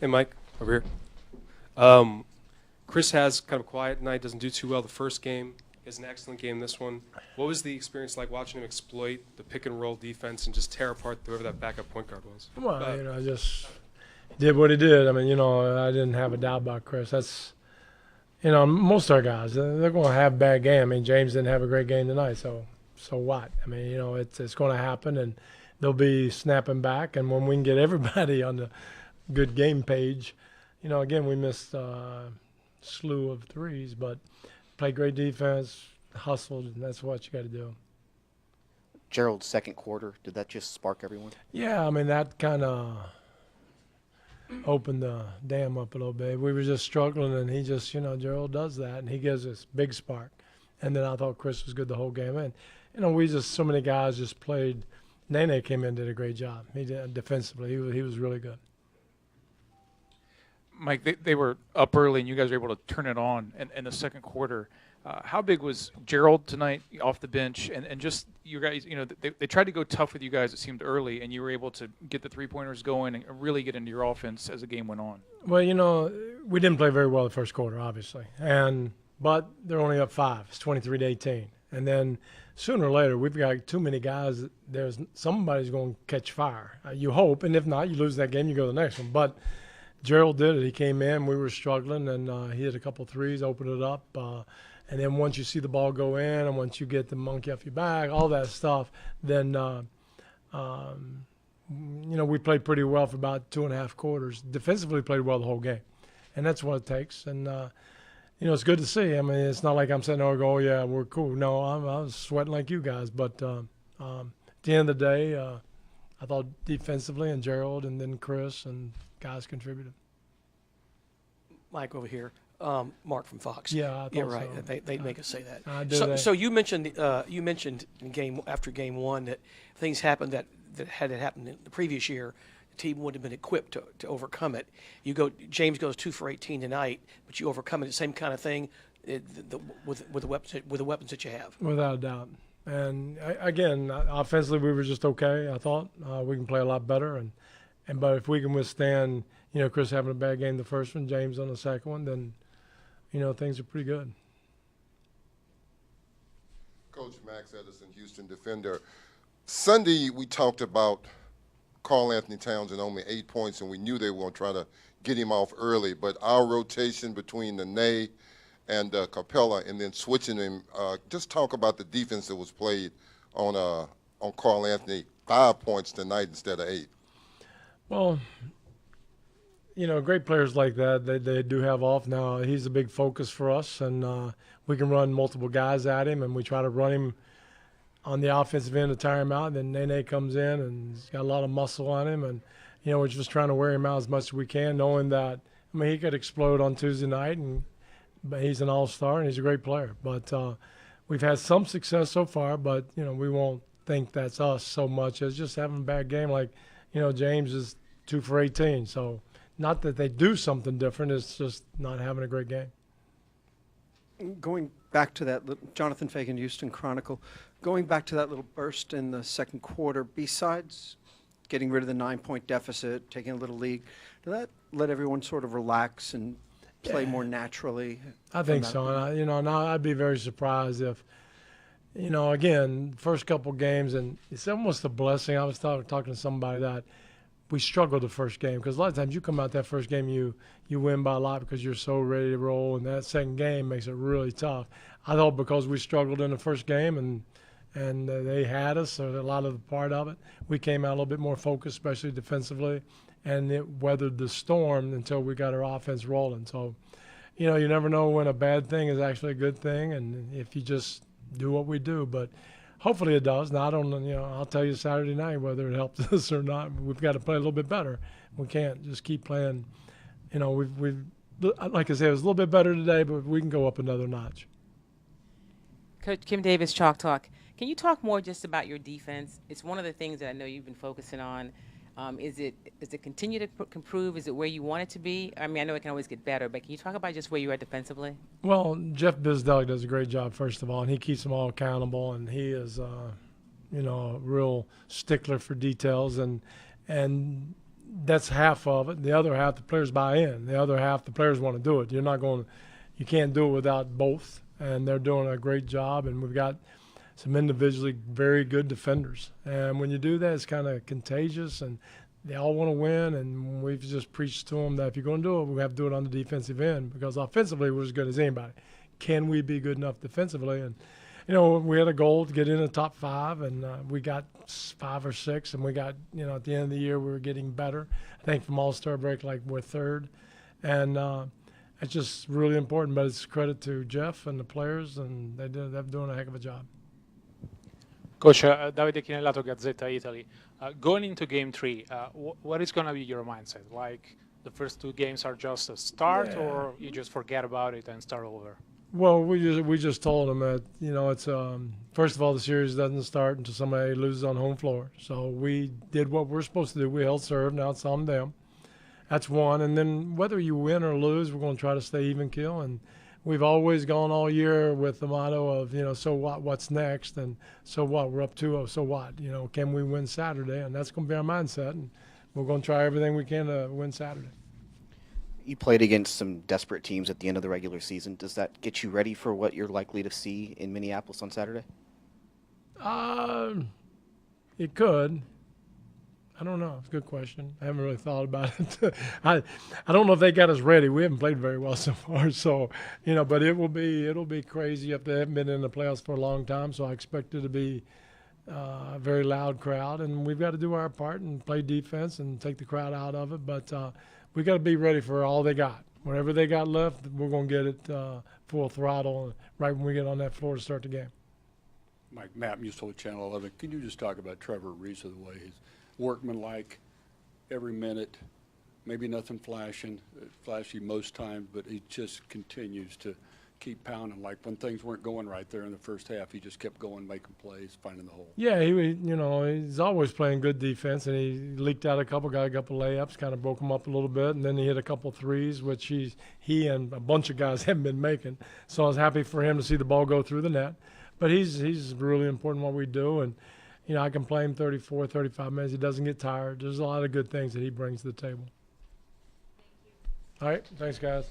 Hey, Mike, over here. Chris has kind of a quiet night, doesn't do too well the first game. He has an excellent game this one. What was the experience like watching him exploit the pick-and-roll defense and just tear apart whoever that backup point guard was? Well, just did what he did. I mean, I didn't have a doubt about Chris. That's, most of our guys, they're going to have bad game. I mean, James didn't have a great game tonight, so what? I mean, it's going to happen, and they'll be snapping back. And when we can get everybody on the good game page, again, we missed a slew of threes, but played great defense, hustled, and that's what you got to do. Gerald's second quarter, did that just spark everyone? Yeah, I mean, that kind of opened the dam up a little bit. We were just struggling, and he just, Gerald does that, and he gives us big spark. And then I thought Chris was good the whole game. And, so many guys just played. Nene came in and did a great job. He did defensively. He was really good. Mike, they were up early, and you guys were able to turn it on in the second quarter. How big was Gerald tonight off the bench? And just you guys, they tried to go tough with you guys, it seemed, early, and you were able to get the three-pointers going and really get into your offense as the game went on. Well, we didn't play very well the first quarter, obviously. But they're only up 5. It's 23-18. And then sooner or later, we've got too many guys. Somebody's going to catch fire. You hope, and if not, you lose that game, you go to the next one. But Gerald did it. He came in. We were struggling, and he hit a couple threes, opened it up. And then once you see the ball go in and once you get the monkey off your back, all that stuff, then, we played pretty well for about 2.5 quarters. Defensively played well the whole game. And that's what it takes. And, it's good to see. I mean, it's not like I'm sitting there going, oh, yeah, we're cool. No, I was sweating like you guys. But at the end of the day, I thought defensively and Gerald and then Chris and guys contributed. Mike over here. Mark from Fox. Yeah, I thought right. So. They'd make us say that. I do. So you mentioned in after game one that things happened that had it happened in the previous year, the team would have been equipped to overcome it. James goes 2 for 18 tonight, but you overcome it. The same kind of thing with the weapons that you have. Without a doubt. And again, offensively we were just okay. I thought we can play a lot better, but if we can withstand, Chris having a bad game the first one, James on the second one, then. Things are pretty good. Coach Max Edison, Houston Defender. Sunday, we talked about Karl Anthony Towns and only 8 points, and we knew they were going to try to get him off early. But our rotation between Nene and Capella and then switching him, just talk about the defense that was played on Karl Anthony. 5 points tonight instead of 8. Well, great players like that, they do have off. Now, he's a big focus for us, and we can run multiple guys at him, and we try to run him on the offensive end to tire him out. Then Nene comes in, and he's got a lot of muscle on him, and, we're just trying to wear him out as much as we can, knowing that, he could explode on Tuesday night, but he's an all-star, and he's a great player. But we've had some success so far, but, we won't think that's us so much as just having a bad game. Like, James is 2 for 18, so – not that they do something different, it's just not having a great game. Going back to that, Jonathan Fagan, Houston Chronicle, going back to that little burst in the second quarter, besides getting rid of the 9-point deficit, taking a little lead, did that let everyone sort of relax and play more naturally? I think so. And, now I'd be very surprised if, again, first couple games, and it's almost a blessing. I was talking to somebody that we struggled the first game because a lot of times you come out that first game, you win by a lot because you're so ready to roll, and that second game makes it really tough. I thought because we struggled in the first game and they had us, or a lot of the part of it, we came out a little bit more focused, especially defensively, and it weathered the storm until we got our offense rolling. So, you never know when a bad thing is actually a good thing, and if you just do what we do, but hopefully it does. Now, I don't, I'll tell you Saturday night whether it helps us or not. We've got to play a little bit better. We can't just keep playing. We've like I said, it was a little bit better today, but we can go up another notch. Coach Kim Davis, Chalk Talk. Can you talk more just about your defense? It's one of the things that I know you've been focusing on. Is it continue to improve? Is it where you want it to be? I mean, I know it can always get better, but can you talk about just where you are defensively? Well, Jeff Bizdelig does a great job, first of all, and he keeps them all accountable, and he is, a real stickler for details. And that's half of it. The other half, the players buy in. The other half, the players want to do it. You can't do it without both. And they're doing a great job. And we've got some individually very good defenders. And when you do that, it's kind of contagious. And they all want to win. And we've just preached to them that if you're going to do it, we have to do it on the defensive end, because offensively we're as good as anybody. Can we be good enough defensively? And we had a goal to get in the top 5, and we got 5 or 6, and we got, at the end of the year we were getting better. I think from All-Star break, like, we're 3rd. And it's just really important, but it's credit to Jeff and the players, and they're doing a heck of a job. Coach, Davide Chinellato, Gazzetta Italy. Going into Game 3, what is going to be your mindset? Like, the first 2 games are just a start, or you just forget about it and start over? Well, we just told them that, it's first of all, the series doesn't start until somebody loses on home floor. So we did what we're supposed to do. We held serve. Now it's on them. That's one. And then whether you win or lose, we're going to try to stay even keel. And we've always gone all year with the motto of, so what, what's next? And so what, we're up 2-0, so what? Can we win Saturday? And that's going to be our mindset. And we're going to try everything we can to win Saturday. You played against some desperate teams at the end of the regular season. Does that get you ready for what you're likely to see in Minneapolis on Saturday? It could. I don't know. It's a good question. I haven't really thought about it. I don't know if they got us ready. We haven't played very well so far. So, but it'll be crazy if they haven't been in the playoffs for a long time. So I expect it to be a very loud crowd, and we've got to do our part and play defense and take the crowd out of it. But we got to be ready for all they got. Whatever they got left, we're going to get it full throttle right when we get on that floor to start the game. Mike Mapp, Musil, Channel 11. Can you just talk about Trevor Ariza, the way he's workmanlike every minute, maybe nothing flashy most times, but he just continues to keep pounding. Like when things weren't going right there in the first half, he just kept going, making plays, finding the hole. Yeah, he's always playing good defense, and he leaked out got a couple layups, kind of broke him up a little bit, and then he hit a couple threes, which he and a bunch of guys haven't been making. So I was happy for him to see the ball go through the net. But he's really important what we do, and I can play him 34, 35 minutes. He doesn't get tired. There's a lot of good things that he brings to the table. All right, thanks, guys.